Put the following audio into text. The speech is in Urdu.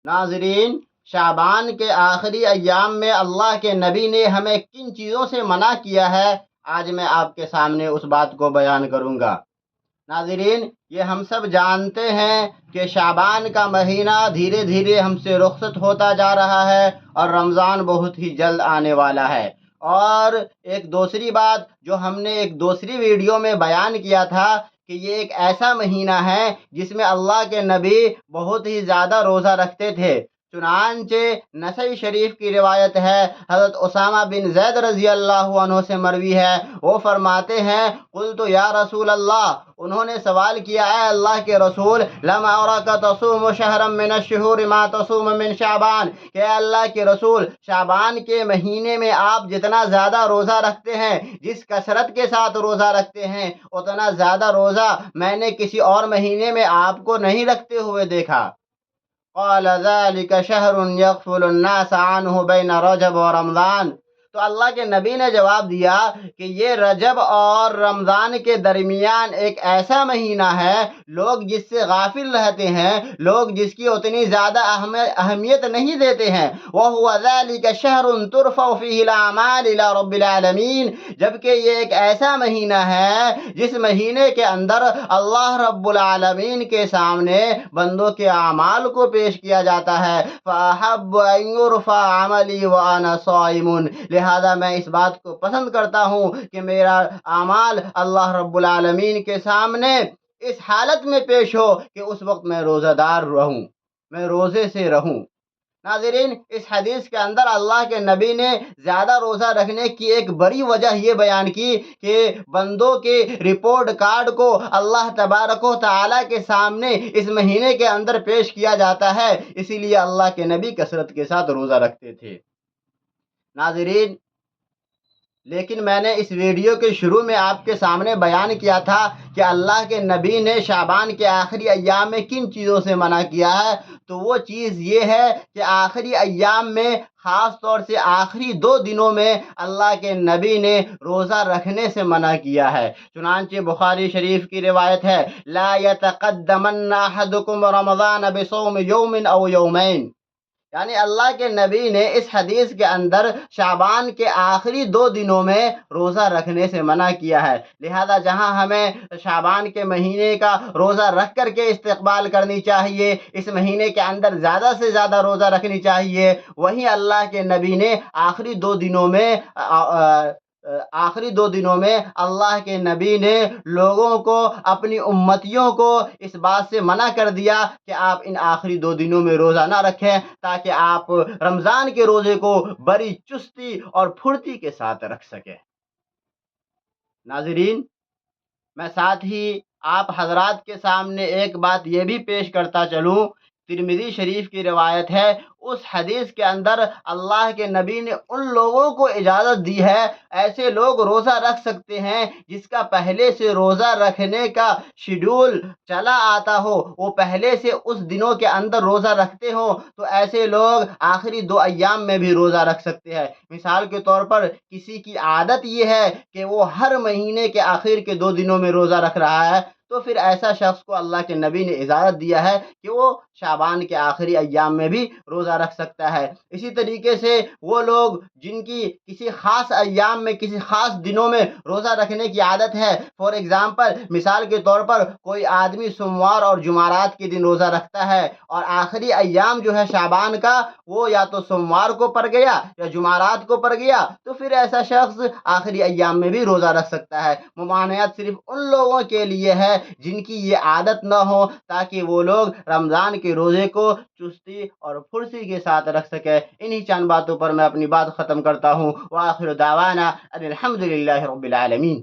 ناظرین، شعبان کے آخری ایام میں اللہ کے نبی نے ہمیں کن چیزوں سے منع کیا ہے، آج میں آپ کے سامنے اس بات کو بیان کروں گا۔ ناظرین، یہ ہم سب جانتے ہیں کہ شعبان کا مہینہ دھیرے دھیرے ہم سے رخصت ہوتا جا رہا ہے اور رمضان بہت ہی جلد آنے والا ہے۔ اور ایک دوسری بات جو ہم نے ایک دوسری ویڈیو میں بیان کیا تھا کہ یہ ایک ایسا مہینہ ہے جس میں اللہ کے نبی بہت ہی زیادہ روزہ رکھتے تھے۔ چنانچہ نسائی شریف کی روایت ہے، حضرت اسامہ بن زید رضی اللہ عنہ سے مروی ہے، وہ فرماتے ہیں قلت یا رسول اللہ، انہوں نے سوال کیا اے اللہ کے رسول، لم اراک تصوم شہرا من الشہور ما تصوم من شعبان، کہ اے اللہ کے رسول، شعبان کے مہینے میں آپ جتنا زیادہ روزہ رکھتے ہیں، جس کثرت کے ساتھ روزہ رکھتے ہیں، اتنا زیادہ روزہ میں نے کسی اور مہینے میں آپ کو نہیں رکھتے ہوئے دیکھا۔ قال ذلك شهر يغفل الناس عنه بين رجب و رمضان، تو اللہ کے نبی نے جواب دیا کہ یہ رجب اور رمضان کے درمیان ایک ایسا مہینہ ہے لوگ جس سے غافل رہتے ہیں، لوگ جس کی اتنی زیادہ اہمیت نہیں دیتے ہیں۔ وَهُوَ ذَلِكَ شَهْرٌ تُرْفَعُ فِيهِ الْأَعْمَالُ إِلَىٰ رَبِّ الْعَالَمِينَ، جبکہ یہ ایک ایسا مہینہ ہے جس مہینے کے اندر اللہ رب العالمین کے سامنے بندوں کے اعمال کو پیش کیا جاتا ہے۔ فَأَحَبُّ أَن يُرْفَعَ عَمَلِي وَأَنَا صَائِمٌ، لہذا میں اس بات کو پسند کرتا ہوں کہ میرا اعمال اللہ رب العالمین کے سامنے اس حالت میں پیش ہو کہ اس وقت میں روزہ دار رہوں، میں روزے سے رہوں۔ ناظرین، اس حدیث کے اندر اللہ کے نبی نے زیادہ روزہ رکھنے کی ایک بڑی وجہ یہ بیان کی کہ بندوں کے رپورٹ کارڈ کو اللہ تبارک و تعالیٰ کے سامنے اس مہینے کے اندر پیش کیا جاتا ہے، اسی لیے اللہ کے نبی کثرت کے ساتھ روزہ رکھتے تھے۔ ناظرین، لیکن میں نے اس ویڈیو کے شروع میں آپ کے سامنے بیان کیا تھا کہ اللہ کے نبی نے شعبان کے آخری ایام میں کن چیزوں سے منع کیا ہے، تو وہ چیز یہ ہے کہ آخری ایام میں، خاص طور سے آخری 2 دنوں میں اللہ کے نبی نے روزہ رکھنے سے منع کیا ہے۔ چنانچہ بخاری شریف کی روایت ہے، لا يتقدمن احدكم رمضان بصوم یوم او یومین، یعنی اللہ کے نبی نے اس حدیث کے اندر شعبان کے آخری 2 دنوں میں روزہ رکھنے سے منع کیا ہے۔ لہذا جہاں ہمیں شعبان کے مہینے کا روزہ رکھ کر کے استقبال کرنی چاہیے، اس مہینے کے اندر زیادہ سے زیادہ روزہ رکھنی چاہیے، وہیں اللہ کے نبی نے آخری 2 دنوں میں اللہ کے نبی نے لوگوں کو، اپنی امتیوں کو اس بات سے منع کر دیا کہ آپ ان آخری 2 دنوں میں روزہ نہ رکھیں، تاکہ آپ رمضان کے روزے کو بڑی چستی اور پھرتی کے ساتھ رکھ سکیں۔ ناظرین، میں ساتھ ہی آپ حضرات کے سامنے ایک بات یہ بھی پیش کرتا چلوں، ترمذی شریف کی روایت ہے، اس حدیث کے اندر اللہ کے نبی نے ان لوگوں کو اجازت دی ہے، ایسے لوگ روزہ رکھ سکتے ہیں جس کا پہلے سے روزہ رکھنے کا شیڈول چلا آتا ہو، وہ پہلے سے اس دنوں کے اندر روزہ رکھتے ہوں، تو ایسے لوگ آخری 2 ایام میں بھی روزہ رکھ سکتے ہیں۔ مثال کے طور پر کسی کی عادت یہ ہے کہ وہ ہر مہینے کے آخر کے 2 دنوں میں روزہ رکھ رہا ہے، تو پھر ایسا شخص کو اللہ کے نبی نے اجازت دیا ہے کہ وہ شعبان کے آخری ایام میں بھی روزہ رکھ سکتا ہے۔ اسی طریقے سے وہ لوگ جن کی کسی خاص ایام میں، کسی خاص دنوں میں روزہ رکھنے کی عادت ہے، فار ایگزامپل، مثال کے طور پر کوئی آدمی سوموار اور جمعرات کے دن روزہ رکھتا ہے، اور آخری ایام جو ہے شعبان کا وہ یا تو سوموار کو پڑ گیا یا جمعرات کو پڑ گیا، تو پھر ایسا شخص آخری ایام میں بھی روزہ رکھ سکتا ہے۔ ممانعت صرف ان لوگوں کے لیے ہے جن کی یہ عادت نہ ہو، تاکہ وہ لوگ رمضان کے روزے کو چستی اور پھرتی کے ساتھ رکھ سکے۔ انہی چند باتوں پر میں اپنی بات ختم کرتا ہوں۔ وآخر دعوانا ان الحمد للہ رب العالمین۔